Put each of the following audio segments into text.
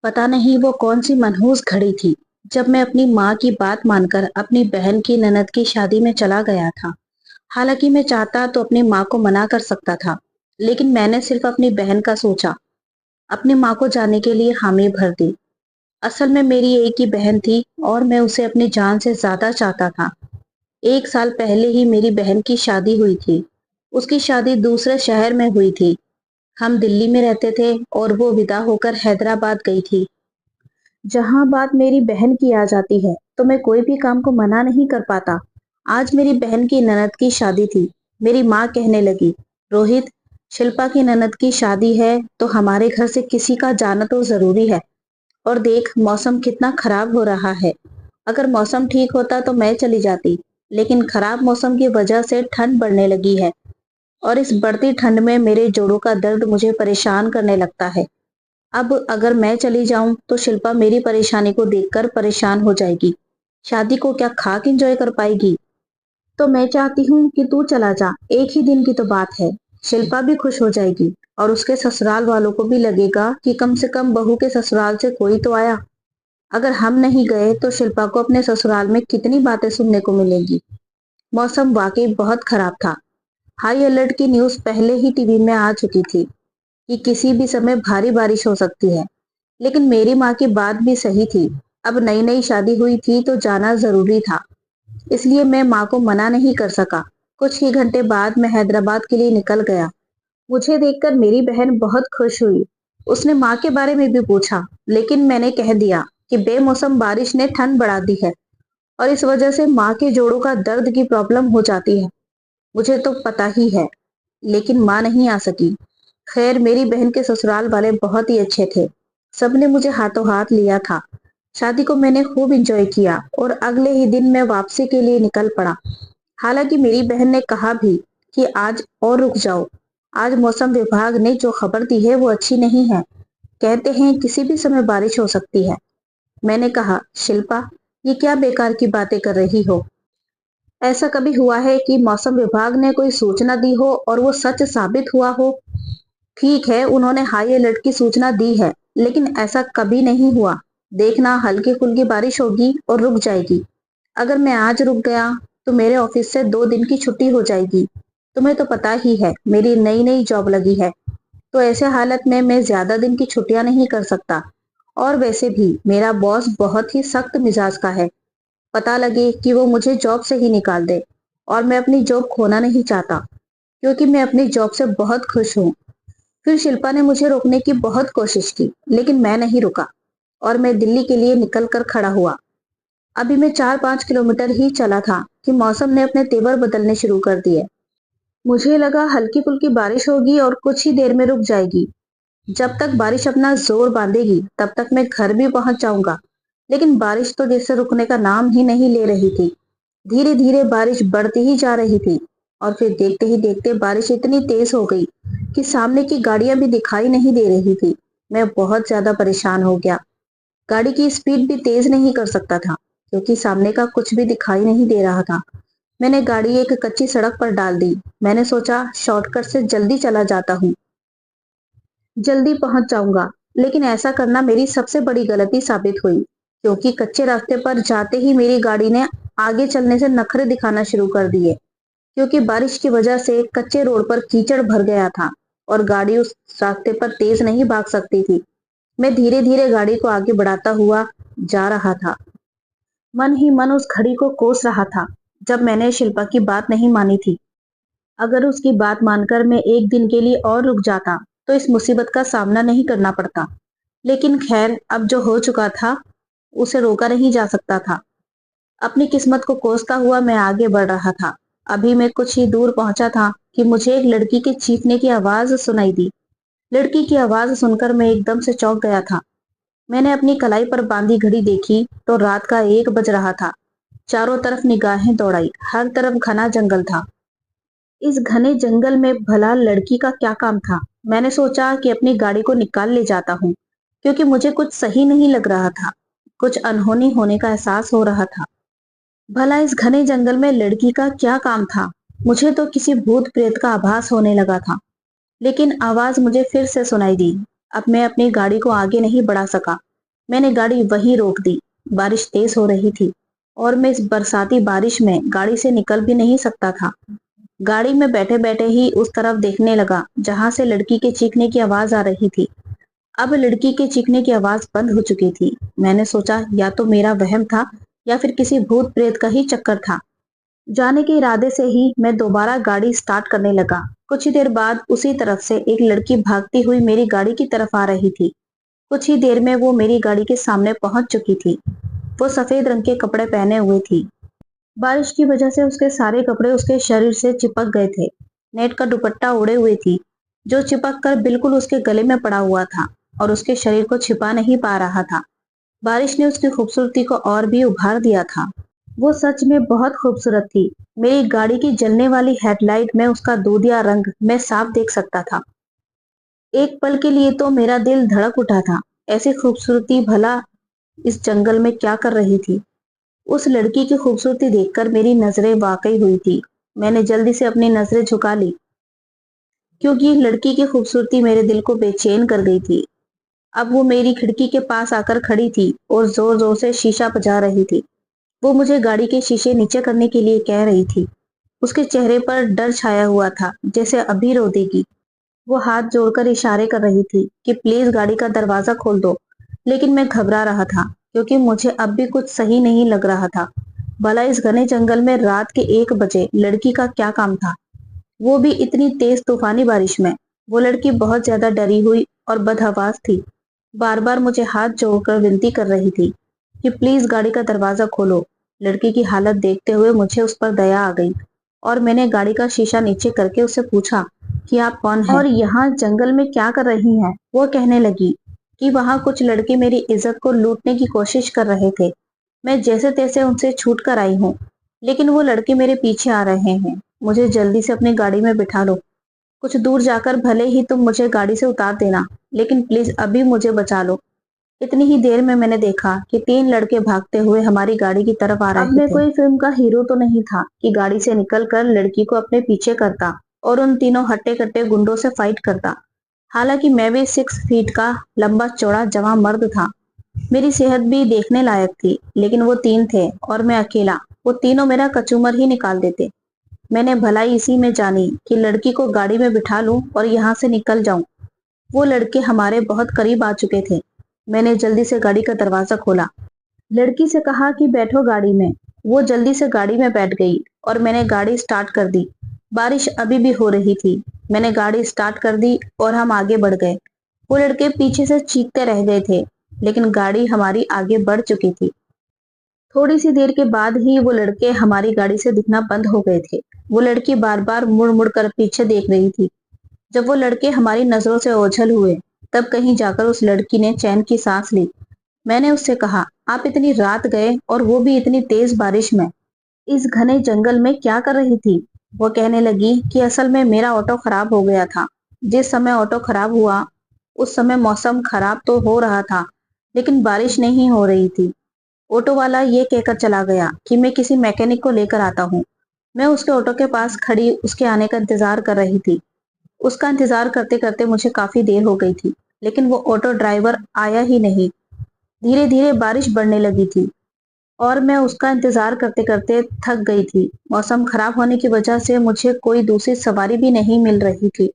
पता नहीं वो कौन सी मनहूस घड़ी थी जब मैं अपनी माँ की बात मानकर अपनी बहन की ननद की शादी में चला गया था। हालांकि मैं चाहता तो अपनी माँ को मना कर सकता था, लेकिन मैंने सिर्फ अपनी बहन का सोचा। अपनी माँ को जाने के लिए हामी भर दी। असल में मेरी एक ही बहन थी और मैं उसे अपनी जान से ज्यादा चाहता था। 1 साल पहले ही मेरी बहन की शादी हुई थी। उसकी शादी दूसरे शहर में हुई थी। हम दिल्ली में रहते थे और वो विदा होकर हैदराबाद गई थी। जहां बात मेरी बहन की आ जाती है तो मैं कोई भी काम को मना नहीं कर पाता। आज मेरी बहन की ननद की शादी थी। मेरी माँ कहने लगी, रोहित, शिल्पा की ननद की शादी है तो हमारे घर से किसी का जाना तो जरूरी है। और देख मौसम कितना खराब हो रहा है। अगर मौसम ठीक होता तो मैं चली जाती, लेकिन खराब मौसम की वजह से ठंड बढ़ने लगी है। और इस बढ़ती ठंड में मेरे जोड़ों का दर्द मुझे परेशान करने लगता है। अब अगर मैं चली जाऊं तो शिल्पा मेरी परेशानी को देखकर परेशान हो जाएगी। शादी को क्या खाक एंजॉय कर पाएगी। तो मैं चाहती हूँ कि तू चला जा, एक ही दिन की तो बात है। शिल्पा भी खुश हो जाएगी और उसके ससुराल वालों को भी लगेगा कि कम से कम बहू के ससुराल से कोई तो आया। अगर हम नहीं गए तो शिल्पा को अपने ससुराल में कितनी बातें सुनने को मिलेंगी। मौसम वाकई बहुत खराब था। हाई अलर्ट की न्यूज पहले ही टीवी में आ चुकी थी कि किसी भी समय भारी बारिश हो सकती है। लेकिन मेरी माँ की बात भी सही थी। अब नई नई शादी हुई थी तो जाना जरूरी था। इसलिए मैं माँ को मना नहीं कर सका। कुछ ही घंटे बाद मैं हैदराबाद के लिए निकल गया। मुझे देखकर मेरी बहन बहुत खुश हुई। उसने माँ के बारे में भी पूछा, लेकिन मैंने कह दिया कि बेमौसम बारिश ने ठंड बढ़ा दी है और इस वजह से माँ के जोड़ों का दर्द की प्रॉब्लम हो जाती है। मुझे तो पता ही है, लेकिन माँ नहीं आ सकी। खैर मेरी बहन के ससुराल वाले बहुत ही अच्छे थे। सबने मुझे हाथों हाथ लिया था। शादी को मैंने खूब एंजॉय किया और अगले ही दिन मैं वापसी के लिए निकल पड़ा। हालांकि मेरी बहन ने कहा भी कि आज और रुक जाओ। आज मौसम विभाग ने जो खबर दी है वो अच्छी नहीं है। कहते हैं किसी भी समय बारिश हो सकती है। मैंने कहा, शिल्पा, ये क्या बेकार की बातें कर रही हो। ऐसा कभी हुआ है कि मौसम विभाग ने कोई सूचना दी हो और वो सच साबित हुआ हो। ठीक है, उन्होंने हाई अलर्ट की सूचना दी है, लेकिन ऐसा कभी नहीं हुआ। देखना, हल्की फुल्की बारिश होगी और रुक जाएगी। अगर मैं आज रुक गया तो मेरे ऑफिस से 2 दिन की छुट्टी हो जाएगी। तुम्हें तो पता ही है मेरी नई नई जॉब लगी है, तो ऐसे हालत में मैं ज्यादा दिन की छुट्टियां नहीं कर सकता। और वैसे भी मेरा बॉस बहुत ही सख्त मिजाज का है। पता लगे कि वो मुझे जॉब से ही निकाल दे। और मैं अपनी जॉब खोना नहीं चाहता, क्योंकि मैं अपनी जॉब से बहुत खुश हूँ। फिर शिल्पा ने मुझे रोकने की बहुत कोशिश की, लेकिन मैं नहीं रुका और मैं दिल्ली के लिए निकल कर खड़ा हुआ। अभी मैं 4-5 किलोमीटर ही चला था कि मौसम ने अपने तेवर बदलने शुरू कर दिए। मुझे लगा हल्की फुल्की बारिश होगी और कुछ ही देर में रुक जाएगी। जब तक बारिश अपना जोर बांधेगी तब तक मैं घर भी पहुंच जाऊंगा। लेकिन बारिश तो जैसे रुकने का नाम ही नहीं ले रही थी। धीरे धीरे बारिश बढ़ती ही जा रही थी और फिर देखते ही देखते बारिश इतनी तेज हो गई कि सामने की गाड़ियां भी दिखाई नहीं दे रही थी। मैं बहुत ज्यादा परेशान हो गया। गाड़ी की स्पीड भी तेज नहीं कर सकता था, क्योंकि सामने का कुछ भी दिखाई नहीं दे रहा था। मैंने गाड़ी एक कच्ची सड़क पर डाल दी। मैंने सोचा शॉर्टकट से जल्दी चला जाता हूँ, जल्दी पहुंच जाऊंगा। लेकिन ऐसा करना मेरी सबसे बड़ी गलती साबित हुई, क्योंकि कच्चे रास्ते पर जाते ही मेरी गाड़ी ने आगे चलने से नखरे दिखाना शुरू कर दिए। क्योंकि बारिश की वजह से कच्चे रोड पर कीचड़ भर गया था और गाड़ी उस रास्ते पर तेज नहीं भाग सकती थी। मैं धीरे धीरे गाड़ी को आगे बढ़ाता हुआ जा रहा था। मन ही मन उस घड़ी को कोस रहा था जब मैंने शिल्पा की बात नहीं मानी थी। अगर उसकी बात मानकर मैं एक दिन के लिए और रुक जाता तो इस मुसीबत का सामना नहीं करना पड़ता। लेकिन खैर, अब जो हो चुका था उसे रोका नहीं जा सकता था। अपनी किस्मत को कोसता हुआ मैं आगे बढ़ रहा था। अभी मैं कुछ ही दूर पहुंचा था कि मुझे एक लड़की के चीखने की आवाज सुनाई दी। लड़की की आवाज सुनकर मैं एकदम से चौंक गया था। मैंने अपनी कलाई पर बांधी घड़ी देखी तो रात का 1 बज रहा था। चारों तरफ निगाहें दौड़ाई, हर तरफ घना जंगल था। इस घने जंगल में भला लड़की का क्या काम था। मैंने सोचा कि अपनी गाड़ी को निकाल ले जाता हूँ, क्योंकि मुझे कुछ सही नहीं लग रहा था। कुछ अनहोनी होने का एहसास हो रहा था। भला इस घने जंगल में लड़की का क्या काम था। मुझे तो किसी भूत प्रेत का आभास होने लगा था। लेकिन आवाज मुझे फिर से सुनाई दी। अब मैं अपनी गाड़ी को आगे नहीं बढ़ा सका। मैंने गाड़ी वहीं रोक दी। बारिश तेज हो रही थी और मैं इस बरसाती बारिश में गाड़ी से निकल भी नहीं सकता था। गाड़ी में बैठे बैठे ही उस तरफ देखने लगा जहां से लड़की के चीखने की आवाज आ रही थी। अब लड़की के चीखने की आवाज बंद हो चुकी थी। मैंने सोचा या तो मेरा वहम था या फिर किसी भूत प्रेत का ही चक्कर था। जाने के इरादे से ही मैं दोबारा गाड़ी स्टार्ट करने लगा। कुछ ही देर बाद उसी तरफ से एक लड़की भागती हुई मेरी गाड़ी की तरफ आ रही थी। कुछ ही देर में वो मेरी गाड़ी के सामने पहुंच चुकी थी। वो सफेद रंग के कपड़े पहने हुए थी। बारिश की वजह से उसके सारे कपड़े उसके शरीर से चिपक गए थे। नेट का दुपट्टा ओढ़े हुए थी, जो चिपक कर बिल्कुल उसके गले में पड़ा हुआ था और उसके शरीर को छिपा नहीं पा रहा था। बारिश ने उसकी खूबसूरती को और भी उभार दिया था। वो सच में बहुत खूबसूरत थी। मेरी गाड़ी की जलने वाली हेडलाइट में उसका दूधिया रंग मैं साफ देख सकता था। एक पल के लिए तो मेरा दिल धड़क उठा था। ऐसी खूबसूरती भला इस जंगल में क्या कर रही थी? उस लड़की की खूबसूरती देखकर मेरी नजरें वाकई हुई थी। मैंने जल्दी से अपनी नजरें झुका ली, क्योंकि लड़की की खूबसूरती मेरे दिल को बेचैन कर गई थी। अब वो मेरी खिड़की के पास आकर खड़ी थी और जोर जोर से शीशा बजा रही थी। वो मुझे गाड़ी के शीशे नीचे करने के लिए कह रही थी। उसके चेहरे पर डर छाया हुआ था, जैसे अभी रो देगी। वो हाथ जोड़कर इशारे कर रही थी कि प्लीज गाड़ी का दरवाजा खोल दो। लेकिन मैं घबरा रहा था, क्योंकि मुझे अब भी कुछ सही नहीं लग रहा था। भला इस घने जंगल में रात के 1 बजे लड़की का क्या काम था, वो भी इतनी तेज तूफानी बारिश में। वो लड़की बहुत ज्यादा डरी हुई और बदहवास थी। बार बार मुझे हाथ जोड़कर विनती कर रही थी कि प्लीज गाड़ी का दरवाजा खोलो। लड़की की हालत देखते हुए मुझे उस पर दया आ गई और मैंने गाड़ी का शीशा नीचे करके उससे पूछा कि आप कौन हैं और यहाँ जंगल में क्या कर रही हैं? वो कहने लगी कि वहां कुछ लड़के मेरी इज्जत को लूटने की कोशिश कर रहे थे। मैं जैसे तैसे उनसे छूट कर आई हूँ, लेकिन वो लड़के मेरे पीछे आ रहे हैं। मुझे जल्दी से अपनी गाड़ी में बिठा लो। कुछ दूर जाकर भले ही तुम मुझे गाड़ी से उतार देना, लेकिन प्लीज अभी मुझे बचा लो। इतनी ही देर में मैंने देखा कि 3 लड़के भागते हुए हमारी गाड़ी की तरफ आ रहे थे। अब मैं कोई फिल्म का हीरो तो नहीं था कि गाड़ी से निकलकर लड़की को अपने पीछे करता और उन तीनों हट्टे कट्टे गुंडों से फाइट करता। हालांकि मैं भी 6 फीट का लंबा चौड़ा जवां मर्द था। मेरी सेहत भी देखने लायक थी, लेकिन वो 3 थे और मैं अकेला। वो तीनों मेरा कचूमर ही निकाल देते। मैंने भलाई इसी में जानी कि लड़की को गाड़ी में बिठा लूं और यहाँ से निकल जाऊं। वो लड़के हमारे बहुत करीब आ चुके थे। मैंने जल्दी से गाड़ी का दरवाजा खोला, लड़की से कहा कि बैठो गाड़ी में। वो जल्दी से गाड़ी में बैठ गई और मैंने गाड़ी स्टार्ट कर दी। बारिश अभी भी हो रही थी। मैंने गाड़ी स्टार्ट कर दी और हम आगे बढ़ गए। वो लड़के पीछे से चीखते रह गए थे, लेकिन गाड़ी हमारी आगे बढ़ चुकी थी। थोड़ी सी देर के बाद ही वो लड़के हमारी गाड़ी से दिखना बंद हो गए थे। वो लड़की बार बार मुड़ मुड़ कर पीछे देख रही थी। जब वो लड़के हमारी नजरों से ओझल हुए, तब कहीं जाकर उस लड़की ने चैन की सांस ली। मैंने उससे कहा, आप इतनी रात गए और वो भी इतनी तेज बारिश में, इस घने जंगल में क्या कर रही थी? वो कहने लगी कि असल में मेरा ऑटो खराब हो गया था। जिस समय ऑटो खराब हुआ उस समय मौसम खराब तो हो रहा था, लेकिन बारिश नहीं हो रही थी। ऑटो वाला ये कहकर चला गया कि मैं किसी मैकेनिक को लेकर आता हूँ। मैं उसके ऑटो के पास खड़ी उसके आने का इंतजार कर रही थी। उसका इंतजार करते करते मुझे काफी देर हो गई थी, लेकिन वो ऑटो ड्राइवर आया ही नहीं। धीरे धीरे बारिश बढ़ने लगी थी और मैं उसका इंतजार करते करते थक गई थी। मौसम खराब होने की वजह से मुझे कोई दूसरी सवारी भी नहीं मिल रही थी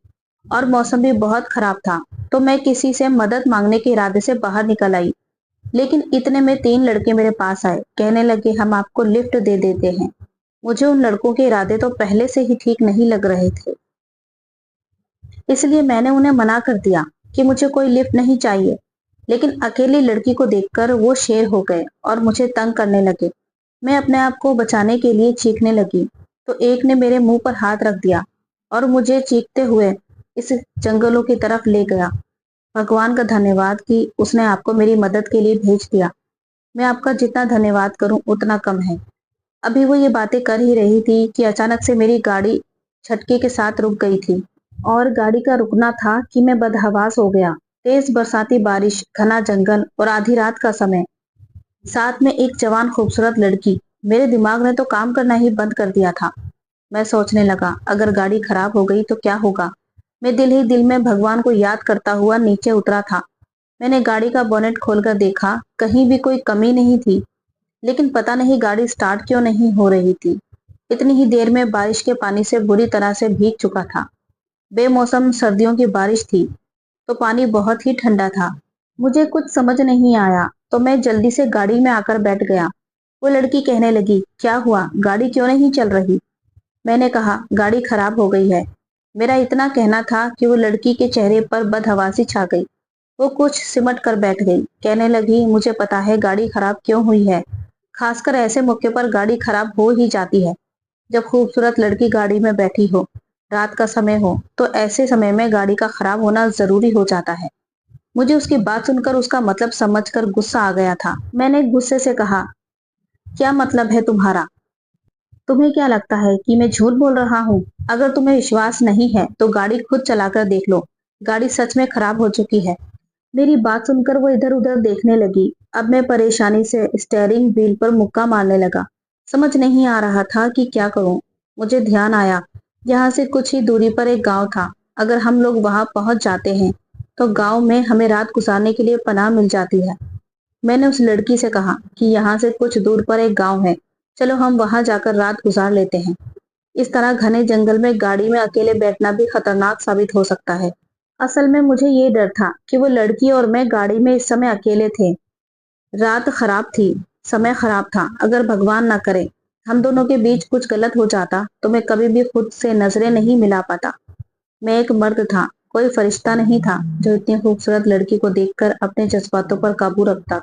और मौसम भी बहुत खराब था, तो मैं किसी से मदद मांगने के इरादे से बाहर निकल आई। लेकिन इतने में 3 लड़के मेरे पास आए, कहने लगे हम आपको लिफ्ट दे देते हैं। मुझे उन लड़कों के इरादे तो पहले से ही ठीक नहीं लग रहे थे, इसलिए मैंने उन्हें मना कर दिया कि मुझे कोई लिफ्ट नहीं चाहिए। लेकिन अकेली लड़की को देखकर वो शेर हो गए और मुझे तंग करने लगे। मैं अपने आप को बचाने के लिए चीखने लगी, तो एक ने मेरे मुंह पर हाथ रख दिया और मुझे चीखते हुए इस जंगलों की तरफ ले गया। भगवान का धन्यवाद कि उसने आपको मेरी मदद के लिए भेज दिया। मैं आपका जितना धन्यवाद करूं उतना कम है। अभी वो ये बातें कर ही रही थी कि अचानक से मेरी गाड़ी झटके के साथ रुक गई थी। और गाड़ी का रुकना था कि मैं बदहवास हो गया। तेज बरसाती बारिश, घना जंगल और आधी रात का समय, साथ में एक जवान खूबसूरत लड़की। मेरे दिमाग ने तो काम करना ही बंद कर दिया था। मैं सोचने लगा, अगर गाड़ी खराब हो गई तो क्या होगा? मैं दिल ही दिल में भगवान को याद करता हुआ नीचे उतरा था। मैंने गाड़ी का बोनेट खोलकर देखा, कहीं भी कोई कमी नहीं थी, लेकिन पता नहीं गाड़ी स्टार्ट क्यों नहीं हो रही थी। इतनी ही देर में बारिश के पानी से बुरी तरह से भीग चुका था। बेमौसम सर्दियों की बारिश थी, तो पानी बहुत ही ठंडा था। मुझे कुछ समझ नहीं आया, तो मैं जल्दी से गाड़ी में आकर बैठ गया। वो लड़की कहने लगी, क्या हुआ, गाड़ी क्यों नहीं चल रही? मैंने कहा, गाड़ी खराब हो गई है। मेरा इतना कहना था कि वो लड़की के चेहरे पर बदहवासी छा गई। वो कुछ सिमट कर बैठ गई। कहने लगी, मुझे पता है गाड़ी खराब क्यों हुई है। खासकर ऐसे मौके पर गाड़ी खराब हो ही जाती है, जब खूबसूरत लड़की गाड़ी में बैठी हो, रात का समय हो, तो ऐसे समय में गाड़ी का खराब होना जरूरी हो जाता है। मुझे उसकी बात सुनकर उसका मतलब समझकर गुस्सा आ गया था। मैंने गुस्से से कहा, क्या मतलब है तुम्हारा? तुम्हें क्या लगता है कि मैं झूठ बोल रहा हूँ? अगर तुम्हें विश्वास नहीं है तो गाड़ी खुद चलाकर देख लो। गाड़ी सच में खराब हो चुकी है। मेरी बात सुनकर वो इधर उधर देखने लगी। अब मैं परेशानी से स्टीयरिंग व्हील पर मुक्का मारने लगा। समझ नहीं आ रहा था कि क्या करूं। मुझे ध्यान आया, यहाँ से कुछ ही दूरी पर एक गांव था। अगर हम लोग वहां पहुंच जाते हैं तो गांव में हमें रात गुजारने के लिए पनाह मिल जाती है। मैंने उस लड़की से कहा कि यहाँ से कुछ दूर पर एक गांव है, चलो हम वहां जाकर रात गुजार लेते हैं। इस तरह घने जंगल में गाड़ी में अकेले बैठना भी खतरनाक साबित हो सकता है। असल में मुझे ये डर था कि वो लड़की और मैं गाड़ी में इस समय अकेले थे। रात खराब थी, समय खराब था। अगर भगवान ना करे हम दोनों के बीच कुछ गलत हो जाता तो मैं कभी भी खुद से नजरें नहीं मिला पाता। मैं एक मर्द था, कोई फरिश्ता नहीं था जो इतनी खूबसूरत लड़की को देखकर अपने जज्बातों पर काबू रखता।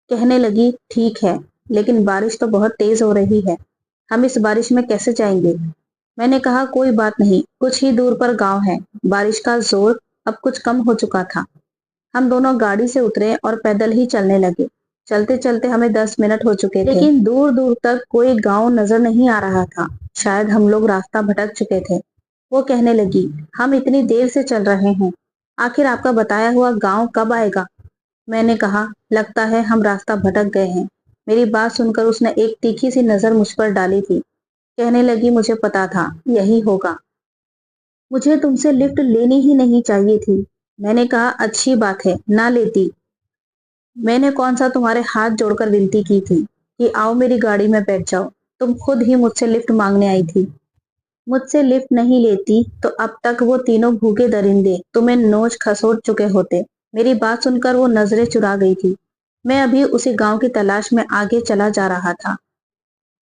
कहने लगी, ठीक है, लेकिन बारिश तो बहुत तेज हो रही है, हम इस बारिश में कैसे जाएंगे? मैंने कहा, कोई बात नहीं, कुछ ही दूर पर गांव है। बारिश का जोर अब कुछ कम हो चुका था। हम दोनों गाड़ी से उतरे और पैदल ही चलने लगे। चलते चलते हमें 10 मिनट हो चुके थे, लेकिन दूर दूर तक कोई गांव नजर नहीं आ रहा था। शायद हम लोग रास्ता भटक चुके थे। वो कहने लगी, हम इतनी देर से चल रहे हैं, आखिर आपका बताया हुआ गांव कब आएगा? मैंने कहा, लगता है हम रास्ता भटक गए हैं। मेरी बात सुनकर उसने एक तीखी सी नजर मुझ पर डाली थी। कहने लगी, मुझे पता था यही होगा। मुझे तुमसे लिफ्ट लेनी ही नहीं चाहिए थी। मैंने कहा, अच्छी बात है, ना लेती। मैंने कौन सा तुम्हारे हाथ जोड़कर विनती की थी कि आओ मेरी गाड़ी में बैठ जाओ। तुम खुद ही मुझसे लिफ्ट मांगने आई थी। मुझसे लिफ्ट नहीं लेती तो अब तक वो तीनों भूखे दरिंदे तुम्हें नोच खसोट चुके होते। मेरी बात सुनकर वो नजरें चुरा गई थी। मैं अभी उसी गांव की तलाश में आगे चला जा रहा था,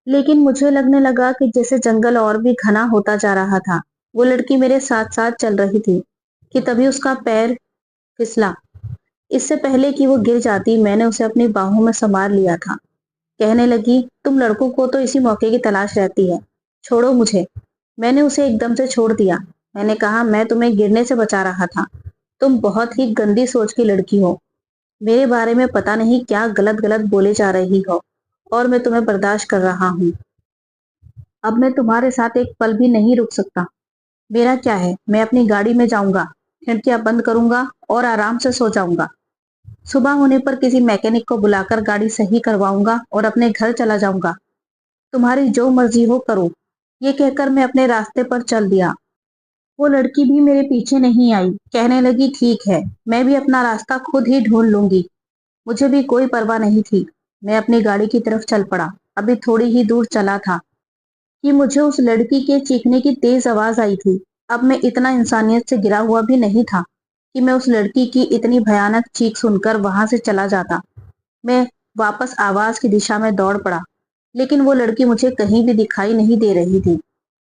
लेकिन मुझे लगने लगा कि जैसे जंगल और भी घना होता जा रहा था। वो लड़की मेरे साथ साथ चल रही थी कि तभी उसका पैर फिसला। इससे पहले कि वो गिर जाती, मैंने उसे अपनी बाहों में संभाल लिया था। कहने लगी, तुम लड़कों को तो इसी मौके की तलाश रहती है, छोड़ो मुझे। मैंने उसे एकदम से छोड़ दिया। मैंने कहा, मैं तुम्हें गिरने से बचा रहा था। तुम बहुत ही गंदी सोच की लड़की हो। मेरे बारे में पता नहीं क्या गलत गलत बोले जा रही हो, और मैं तुम्हें बर्दाश्त कर रहा हूँ। अब मैं तुम्हारे साथ एक पल भी नहीं रुक सकता। मेरा क्या है, मैं अपनी गाड़ी में जाऊंगा, खिड़कियां बंद करूंगा और आराम से सो जाऊंगा। सुबह होने पर किसी मैकेनिक को बुलाकर गाड़ी सही करवाऊंगा और अपने घर चला जाऊंगा। तुम्हारी जो मर्जी हो करो। ये कहकर मैं अपने रास्ते पर चल दिया। वो लड़की भी मेरे पीछे नहीं आई। कहने लगी, ठीक है, मैं भी अपना रास्ता खुद ही ढूंढ लूंगी। मुझे भी कोई परवाह नहीं थी। मैं अपनी गाड़ी की तरफ चल पड़ा। अभी थोड़ी ही दूर चला था कि मुझे उस लड़की के चीखने की तेज आवाज आई थी। अब मैं इतना इंसानियत से गिरा हुआ भी नहीं था कि मैं उस लड़की की इतनी भयानक चीख सुनकर वहां से चला जाता। मैं वापस आवाज की दिशा में दौड़ पड़ा, लेकिन वो लड़की मुझे कहीं भी दिखाई नहीं दे रही थी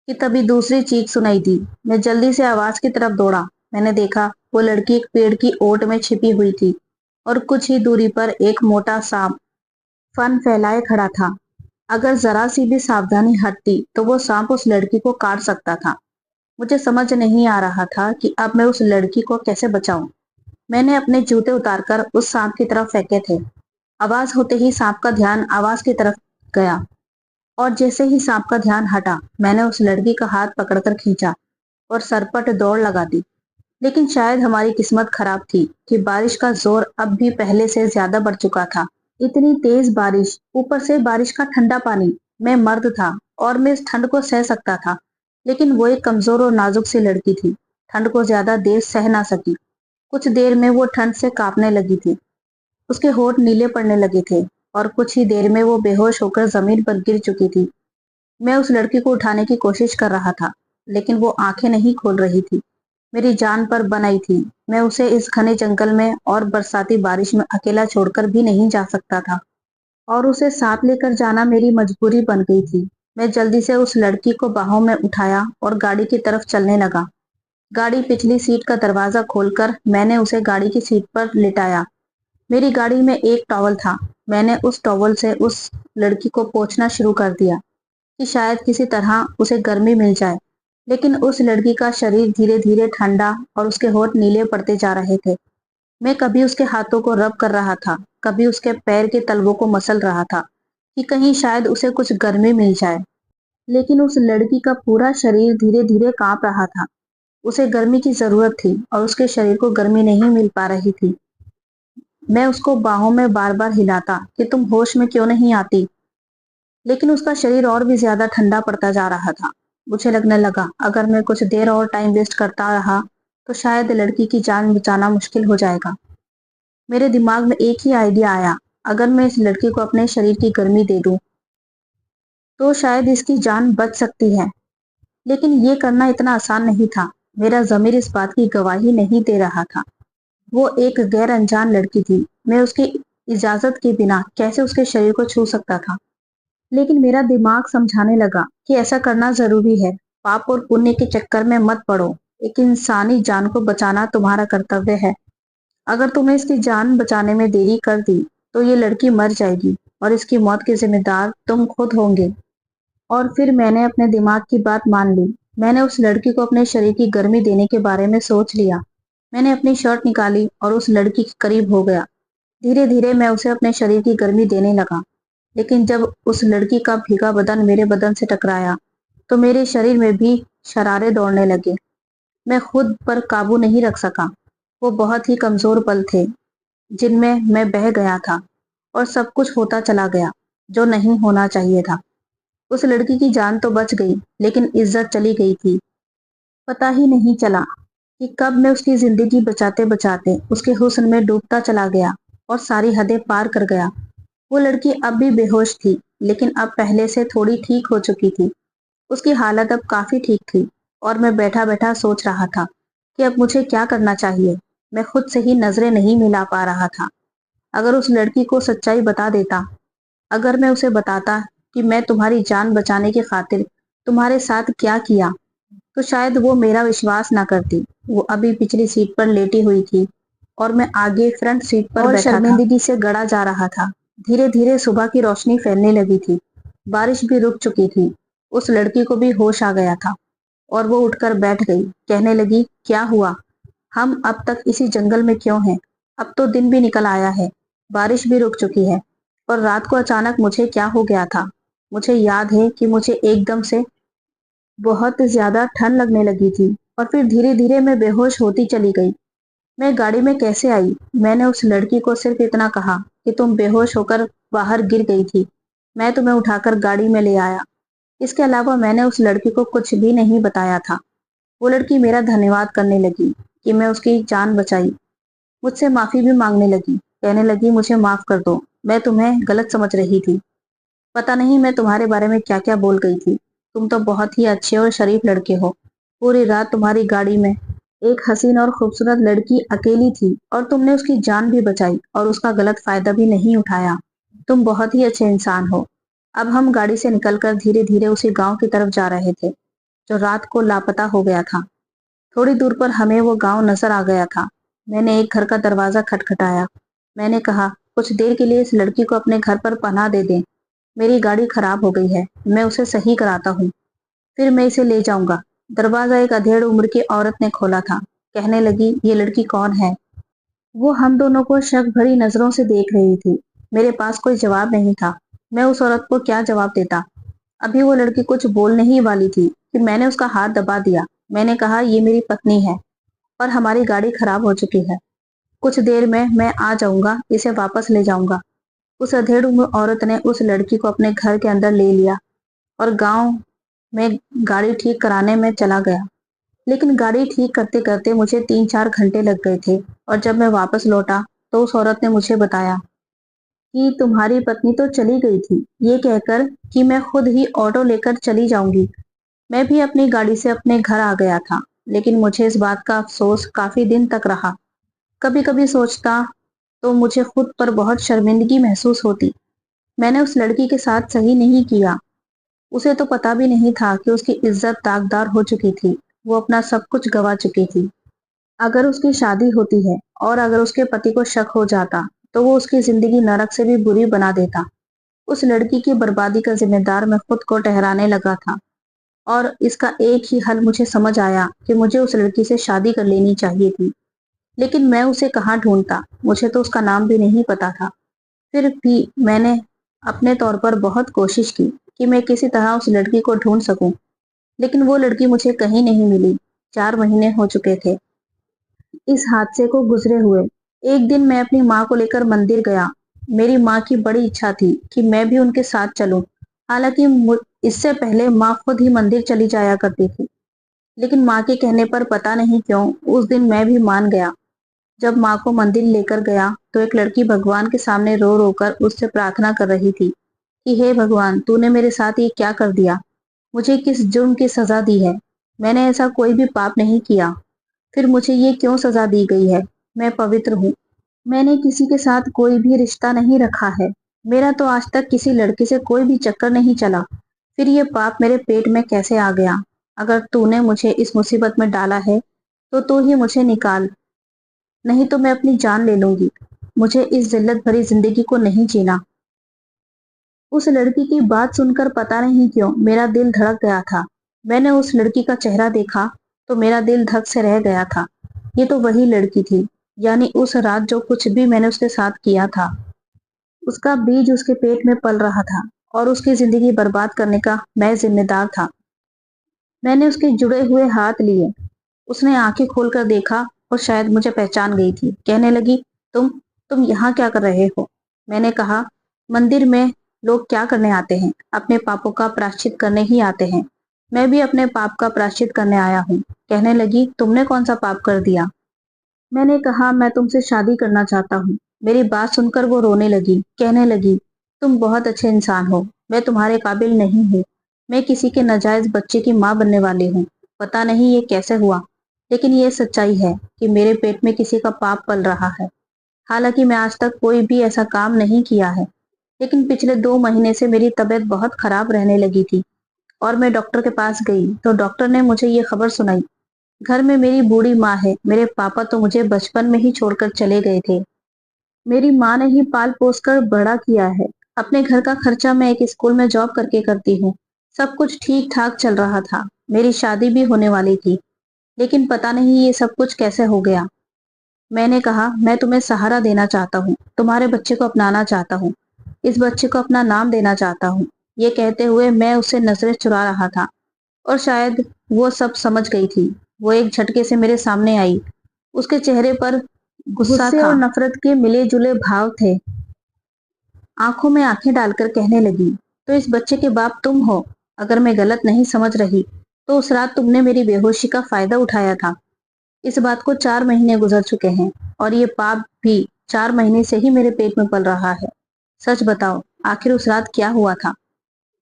कि तभी दूसरी चीख सुनाई दी। मैं जल्दी से आवाज की तरफ दौड़ा। मैंने देखा वो लड़की एक पेड़ की ओट में छिपी हुई थी और कुछ ही दूरी पर एक मोटा सांप फन फैलाए खड़ा था। अगर जरा सी भी सावधानी हटती तो वो सांप उस लड़की को काट सकता था। मुझे समझ नहीं आ रहा था कि अब मैं उस लड़की को कैसे बचाऊं। मैंने अपने जूते उतारकर उस सांप की तरफ फेंके थे। आवाज होते ही सांप का ध्यान आवाज की तरफ गया, और जैसे ही सांप का ध्यान हटा, मैंने उस लड़की का हाथ पकड़कर खींचा और सरपट दौड़ लगा दी। लेकिन शायद हमारी किस्मत खराब थी कि बारिश का जोर अब भी पहले से ज्यादा बढ़ चुका था। इतनी तेज बारिश, ऊपर से बारिश का ठंडा पानी। मैं मर्द था और मैं इस ठंड को सह सकता था, लेकिन वो एक कमजोर और नाजुक सी लड़की थी, ठंड को ज्यादा देर सह ना सकी। कुछ देर में वो ठंड से कांपने लगी थी। उसके होंठ नीले पड़ने लगे थे और कुछ ही देर में वो बेहोश होकर जमीन पर गिर चुकी थी। मैं उस लड़की को उठाने की कोशिश कर रहा था, लेकिन वो आंखें नहीं खोल रही थी। मेरी जान पर बन आई थी। मैं उसे इस घने जंगल में और बरसाती बारिश में अकेला छोड़कर भी नहीं जा सकता था, और उसे साथ लेकर जाना मेरी मजबूरी बन गई थी। मैं जल्दी से उस लड़की को बाहों में उठाया और गाड़ी की तरफ चलने लगा। गाड़ी पिछली सीट का दरवाजा खोलकर मैंने उसे गाड़ी की सीट पर लिटाया। मेरी गाड़ी में एक टॉवल था। मैंने उस टॉवल से उस लड़की को पोंछना शुरू कर दिया कि शायद किसी तरह उसे गर्मी मिल जाए। लेकिन उस लड़की का शरीर धीरे धीरे ठंडा और उसके होंठ नीले पड़ते जा रहे थे। मैं कभी उसके हाथों को रब कर रहा था, कभी उसके पैर के तलवों को मसल रहा था कि कहीं शायद उसे कुछ गर्मी मिल जाए। लेकिन उस लड़की का पूरा शरीर धीरे धीरे कांप रहा था। उसे गर्मी की जरूरत थी और उसके शरीर को गर्मी नहीं मिल पा रही थी। मैं उसको बाहों में बार बार हिलाता कि तुम होश में क्यों नहीं आती, लेकिन उसका शरीर और भी ज्यादा ठंडा पड़ता जा रहा था। मुझे लगने लगा अगर मैं कुछ देर और टाइम वेस्ट करता रहा तो शायद लड़की की जान बचाना मुश्किल हो जाएगा। मेरे दिमाग में एक ही आइडिया आया, अगर मैं इस लड़की को अपने शरीर की गर्मी दे दूं तो शायद इसकी जान बच सकती है। लेकिन ये करना इतना आसान नहीं था। मेरा ज़मीर इस बात की गवाही नहीं दे रहा था। वो एक गैर अनजान लड़की थी। मैं उसकी इजाजत के बिना कैसे उसके शरीर को छू सकता था। लेकिन मेरा दिमाग समझाने लगा कि ऐसा करना जरूरी है। पाप और पुण्य के चक्कर में मत पड़ो। एक इंसानी जान को बचाना तुम्हारा कर्तव्य है। अगर तुमने इसकी जान बचाने में देरी कर दी तो ये लड़की मर जाएगी और इसकी मौत के जिम्मेदार तुम खुद होंगे। और फिर मैंने अपने दिमाग की बात मान ली। मैंने उस लड़की को अपने शरीर की गर्मी देने के बारे में सोच लिया। मैंने अपनी शर्ट निकाली और उस लड़की के करीब हो गया। धीरे धीरे मैं उसे अपने शरीर की गर्मी देने लगा। लेकिन जब उस लड़की का भीगा बदन मेरे बदन से टकराया तो मेरे शरीर में भी शरारे दौड़ने लगे। मैं खुद पर काबू नहीं रख सका। वो बहुत ही कमजोर पल थे जिनमें मैं बह गया था और सब कुछ होता चला गया जो नहीं होना चाहिए था। उस लड़की की जान तो बच गई, लेकिन इज्जत चली गई थी। पता ही नहीं चला कि कब मैं उसकी जिंदगी बचाते बचाते उसके हुस्न में डूबता चला गया और सारी हदें पार कर गया। वो लड़की अब भी बेहोश थी, लेकिन अब पहले से थोड़ी ठीक हो चुकी थी। उसकी हालत अब काफी ठीक थी और मैं बैठा बैठा सोच रहा था कि अब मुझे क्या करना चाहिए। मैं खुद से ही नजरें नहीं मिला पा रहा था। अगर उस लड़की को सच्चाई बता देता, अगर मैं उसे बताता कि मैं तुम्हारी जान बचाने की खातिर तुम्हारे साथ क्या किया, तो शायद वो मेरा विश्वास ना करती। वो अभी पिछली सीट पर लेटी हुई थी और मैं आगे फ्रंट सीट पर और बैठा शर्मिंदगी से गड़ा जा रहा था। धीरे धीरे सुबह की रोशनी फैलने लगी थी। बारिश भी रुक चुकी थी। उस लड़की को भी होश आ गया था और वो उठकर बैठ गई। कहने लगी, क्या हुआ? हम अब तक इसी जंगल में क्यों हैं? अब तो दिन भी निकल आया है, बारिश भी रुक चुकी है, और रात को अचानक मुझे क्या हो गया था? मुझे याद है कि मुझे एकदम से बहुत ज्यादा ठंड लगने लगी थी और फिर धीरे धीरे मैं बेहोश होती चली गई। मैं गाड़ी में कैसे आई? मैंने उस लड़की को सिर्फ इतना कहा कि तुम बेहोश होकर बाहर गिर गई थी। मैं तुम्हें उठाकर गाड़ी में ले आया। इसके अलावा मैंने उस लड़की को कुछ भी नहीं बताया था। वो लड़की मेरा धन्यवाद करने लगी कि मैं उसकी जान बचाई। मुझसे माफी भी मांगने लगी। कहने लगी, मुझे माफ कर दो, मैं तुम्हें गलत समझ रही थी। पता नहीं मैं तुम्हारे बारे में क्या क्या बोल गई थी। तुम तो बहुत ही अच्छे और शरीफ लड़के हो। पूरी रात तुम्हारी गाड़ी में एक हसीन और खूबसूरत लड़की अकेली थी और तुमने उसकी जान भी बचाई और उसका गलत फायदा भी नहीं उठाया। तुम बहुत ही अच्छे इंसान हो। अब हम गाड़ी से निकलकर धीरे धीरे उसी गांव की तरफ जा रहे थे जो रात को लापता हो गया था। थोड़ी दूर पर हमें वो गांव नजर आ गया था। मैंने एक घर का दरवाजा खटखटाया। मैंने कहा, कुछ देर के लिए इस लड़की को अपने घर पर पनाह दे दें। मेरी गाड़ी खराब हो गई है, मैं उसे सही कराता हूँ, फिर मैं इसे ले जाऊंगा। दरवाजा एक अधेड़ उम्र की औरत ने खोला था। कहने लगी, ये लड़की कौन है? वो हम दोनों को शक भरी नजरों से देख रही थी। मेरे पास कोई जवाब नहीं था। मैं उस औरत को क्या जवाब देता? अभी वो लड़की कुछ बोलने ही वाली थी कि मैंने उसका हाथ दबा दिया। मैंने कहा, ये मेरी पत्नी है और हमारी गाड़ी खराब हो चुकी है। कुछ देर में मैं आ जाऊंगा, इसे वापस ले जाऊंगा। उस अधेड़ उम्र औरत ने उस लड़की को अपने घर के अंदर ले लिया और गांव में गाड़ी ठीक कराने में चला गया। लेकिन गाड़ी ठीक करते करते मुझे 3-4 घंटे लग गए थे। और जब मैं वापस लौटा तो उस औरत ने मुझे बताया कि तुम्हारी पत्नी तो चली गई थी, ये कहकर कि मैं खुद ही ऑटो लेकर चली जाऊंगी। मैं भी अपनी गाड़ी से अपने घर आ गया था, लेकिन मुझे इस बात का अफसोस काफी दिन तक रहा। कभी कभी सोचता तो मुझे खुद पर बहुत शर्मिंदगी महसूस होती। मैंने उस लड़की के साथ सही नहीं किया। उसे तो पता भी नहीं था कि उसकी इज्जत दागदार हो चुकी थी। वो अपना सब कुछ गवा चुकी थी। अगर उसकी शादी होती है और अगर उसके पति को शक हो जाता तो वो उसकी जिंदगी नरक से भी बुरी बना देता। उस लड़की की बर्बादी का जिम्मेदार मैं खुद को ठहराने लगा था। और इसका एक ही हल मुझे समझ आया कि मुझे उस लड़की से शादी कर लेनी चाहिए थी। लेकिन मैं उसे कहाँ ढूंढता, मुझे तो उसका नाम भी नहीं पता था। फिर भी मैंने अपने तौर पर बहुत कोशिश की कि मैं किसी तरह उस लड़की को ढूंढ सकूं, लेकिन वो लड़की मुझे कहीं नहीं मिली। 4 महीने हो चुके थे इस हादसे को गुजरे हुए। एक दिन मैं अपनी माँ को लेकर मंदिर गया। मेरी माँ की बड़ी इच्छा थी कि मैं भी उनके साथ चलूं। हालांकि इससे पहले माँ खुद ही मंदिर चली जाया करती थी, लेकिन माँ के कहने पर पता नहीं क्यों उस दिन मैं भी मान गया। जब माँ को मंदिर लेकर गया तो एक लड़की भगवान के सामने रो रो कर उससे प्रार्थना कर रही थी कि हे भगवान, तूने मेरे साथ ये क्या कर दिया? मुझे किस जुर्म की सजा दी है? मैंने ऐसा कोई भी पाप नहीं किया, फिर मुझे ये क्यों सजा दी गई है? मैं पवित्र हूँ। मैंने किसी के साथ कोई भी रिश्ता नहीं रखा है। मेरा तो आज तक किसी लड़के से कोई भी चक्कर नहीं चला। फिर ये पाप मेरे पेट में कैसे आ गया? अगर तूने मुझे इस मुसीबत में डाला है तो तू ही मुझे निकाल, नहीं तो मैं अपनी जान ले लूंगी। मुझे इस जिल्लत भरी जिंदगी को नहीं जीना। उस लड़की की बात सुनकर पता नहीं क्यों मेरा दिल धड़क गया था। मैंने उस लड़की का चेहरा देखा तो मेरा दिल धक से रह गया था। ये तो वही लड़की थी, यानी उस रात जो कुछ भी मैंने उसके साथ किया था, उसका बीज उसके पेट में पल रहा था और उसकी जिंदगी बर्बाद करने का मैं जिम्मेदार था। मैंने उसके जुड़े हुए हाथ लिए। उसने आंखें खोलकर देखा और शायद मुझे पहचान गई थी। कहने लगी, तुम तुम यहाँ क्या कर रहे हो? मैंने कहा, मंदिर में लोग क्या करने आते हैं? अपने पापों का प्रायश्चित करने ही आते हैं। मैं भी अपने पाप का प्रायश्चित करने आया हूँ। कहने लगी, तुमने कौन सा पाप कर दिया? मैंने कहा, मैं तुमसे शादी करना चाहता हूँ। मेरी बात सुनकर वो रोने लगी। कहने लगी, तुम बहुत अच्छे इंसान हो, मैं तुम्हारे काबिल नहीं हूँ। मैं किसी के नाजायज बच्चे की माँ बनने वाली हूँ। पता नहीं ये कैसे हुआ, लेकिन ये सच्चाई है कि मेरे पेट में किसी का पाप पल रहा है। हालांकि मैं आज तक कोई भी ऐसा काम नहीं किया है, लेकिन पिछले 2 महीने से मेरी तबीयत बहुत खराब रहने लगी थी और मैं डॉक्टर के पास गई तो डॉक्टर ने मुझे ये खबर सुनाई, घर में मेरी बूढ़ी माँ है। मेरे पापा तो मुझे बचपन में ही छोड़कर चले गए थे। मेरी माँ ने ही पाल पोस कर बड़ा किया है। अपने घर का खर्चा मैं एक स्कूल में जॉब करके करती हूँ। सब कुछ ठीक ठाक चल रहा था। मेरी शादी भी होने वाली थी, लेकिन पता नहीं ये सब कुछ कैसे हो गया। मैंने कहा, मैं तुम्हें सहारा देना चाहता हूँ, तुम्हारे बच्चे को अपनाना चाहता हूँ, इस बच्चे को अपना नाम देना चाहता हूँ। ये कहते हुए मैं उससे नजरें चुरा रहा था और शायद वो सब समझ गई थी। वो एक झटके से मेरे सामने आई। उसके चेहरे पर गुस्सा और नफरत के मिले जुले भाव थे। आंखों में आंखें डालकर कहने लगी, तो इस बच्चे के बाप तुम हो? अगर मैं गलत नहीं समझ रही तो उस रात तुमने मेरी बेहोशी का फायदा उठाया था। इस बात को 4 महीने गुजर चुके हैं और ये पाप भी 4 महीने से ही मेरे पेट में पल रहा है। सच बताओ, आखिर उस रात क्या हुआ था?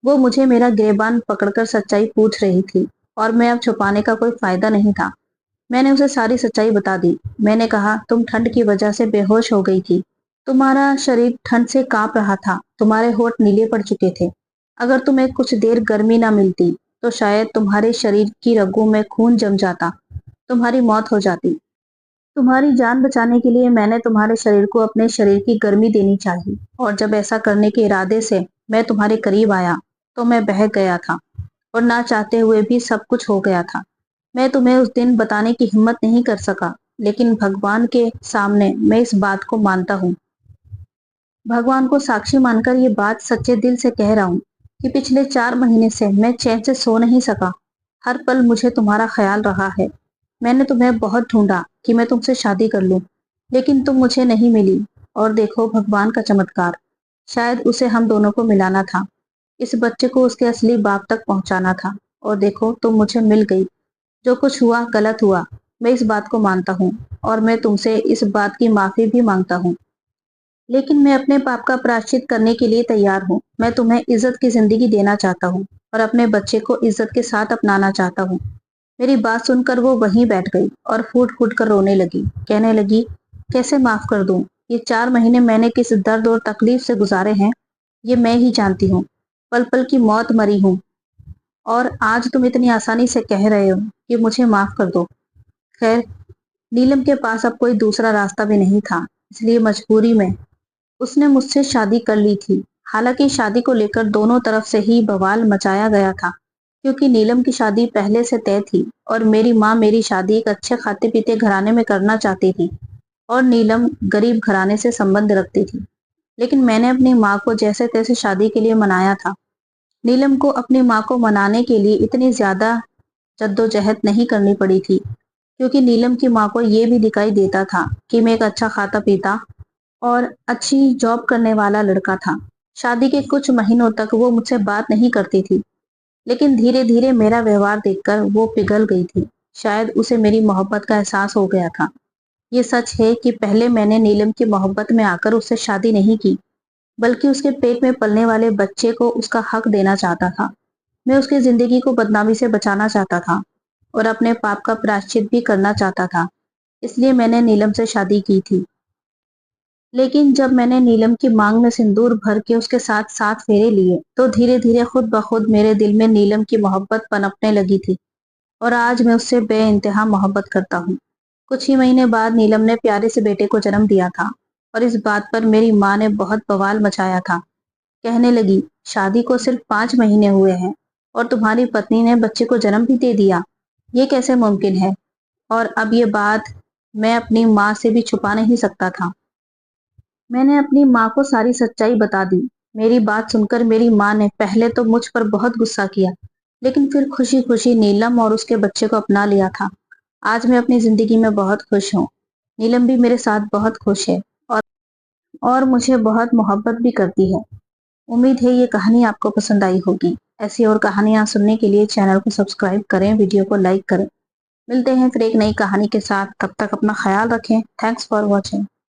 वो मुझे मेरा गिरेबान पकड़कर सच्चाई पूछ रही थी और मैं अब छुपाने का कोई फायदा नहीं था। मैंने उसे सारी सच्चाई बता दी। मैंने कहा, तुम ठंड की वजह से बेहोश हो गई थी। तुम्हारा शरीर ठंड से कांप रहा था। तुम्हारे होंठ नीले पड़ चुके थे। अगर तुम्हें कुछ देर गर्मी ना मिलती तो शायद तुम्हारे शरीर की रगों में खून जम जाता, तुम्हारी मौत हो जाती। तुम्हारी जान बचाने के लिए मैंने तुम्हारे शरीर को अपने शरीर की गर्मी देनी चाहिए और जब ऐसा करने के इरादे से मैं तुम्हारे करीब आया तो मैं बहक गया था और ना चाहते हुए भी सब कुछ हो गया था। मैं तुम्हें उस दिन बताने की हिम्मत नहीं कर सका, लेकिन भगवान के सामने मैं इस बात को मानता हूँ। भगवान को साक्षी मानकर ये बात सच्चे दिल से कह रहा हूँ कि पिछले 4 महीने से मैं चैन से सो नहीं सका। हर पल मुझे तुम्हारा ख्याल रहा है। मैंने तुम्हें बहुत ढूंढा कि मैं तुमसे शादी कर लूं, लेकिन तुम मुझे नहीं मिली। और देखो भगवान का चमत्कार, शायद उसे हम दोनों को मिलाना था। इस बच्चे को उसके असली बाप तक पहुंचाना था और देखो तुम मुझे मिल गई। जो कुछ हुआ गलत हुआ, मैं इस बात को मानता हूँ और मैं तुमसे इस बात की माफी भी मांगता हूँ। लेकिन मैं अपने पाप का प्रायश्चित करने के लिए तैयार हूँ। मैं तुम्हें इज्जत की जिंदगी देना चाहता हूँ और अपने बच्चे को इज्जत के साथ अपनाना चाहता हूँ। मेरी बात सुनकर वो वहीं बैठ गई और फूट फूट कर रोने लगी। कहने लगी, कैसे माफ कर दूं? ये 4 महीने मैंने किस दर्द और तकलीफ से गुजारे हैं, ये मैं ही जानती हूँ। पल पल की मौत मरी हूँ और आज तुम इतनी आसानी से कह रहे हो कि मुझे माफ कर दो। खैर, नीलम के पास अब कोई दूसरा रास्ता भी नहीं था, इसलिए मजबूरी में उसने मुझसे शादी कर ली थी। हालांकि शादी को लेकर दोनों तरफ से ही बवाल मचाया गया था, क्योंकि नीलम की शादी पहले से तय थी और मेरी माँ मेरी शादी एक अच्छे खाते पीते घराने में करना चाहती थी और नीलम गरीब घराने से संबंध रखती थी। लेकिन मैंने अपनी माँ को जैसे तैसे शादी के लिए मनाया था। नीलम को अपनी माँ को मनाने के लिए इतनी ज्यादा जद्दोजहद नहीं करनी पड़ी थी, क्योंकि नीलम की माँ को ये भी दिखाई देता था कि मैं एक अच्छा खाता पीता और अच्छी जॉब करने वाला लड़का था। शादी के कुछ महीनों तक वो मुझसे बात नहीं करती थी, लेकिन धीरे धीरे मेरा व्यवहार देखकर वो पिघल गई थी। शायद उसे मेरी मोहब्बत का एहसास हो गया था। ये सच है कि पहले मैंने नीलम की मोहब्बत में आकर उससे शादी नहीं की, बल्कि उसके पेट में पलने वाले बच्चे को उसका हक देना चाहता था। मैं उसकी जिंदगी को बदनामी से बचाना चाहता था और अपने पाप का प्रायश्चित भी करना चाहता था। इसलिए मैंने नीलम से शादी की थी। लेकिन जब मैंने नीलम की मांग में सिंदूर भर के उसके साथ 7 फेरे लिए, तो धीरे धीरे खुद ब खुद मेरे दिल में नीलम की मोहब्बत पनपने लगी थी और आज मैं उससे बेइंतहा मोहब्बत करता हूँ। कुछ ही महीने बाद नीलम ने प्यारे से बेटे को जन्म दिया था और इस बात पर मेरी माँ ने बहुत बवाल मचाया था। कहने लगी, शादी को सिर्फ 5 महीने हुए हैं और तुम्हारी पत्नी ने बच्चे को जन्म भी दे दिया, ये कैसे मुमकिन है? और अब ये बात मैं अपनी माँ से भी छुपा नहीं सकता था। मैंने अपनी माँ को सारी सच्चाई बता दी। मेरी बात सुनकर मेरी माँ ने पहले तो मुझ पर बहुत गुस्सा किया, लेकिन फिर खुशी खुशी नीलम और उसके बच्चे को अपना लिया था। आज मैं अपनी जिंदगी में बहुत खुश हूँ। नीलम भी मेरे साथ बहुत खुश है और मुझे बहुत मोहब्बत भी करती है। उम्मीद है ये कहानी आपको पसंद आई होगी। ऐसी और कहानियां सुनने के लिए चैनल को सब्सक्राइब करें, वीडियो को लाइक करें। मिलते हैं फिर एक नई कहानी के साथ। तब तक अपना ख्याल रखें। Thanks for watching.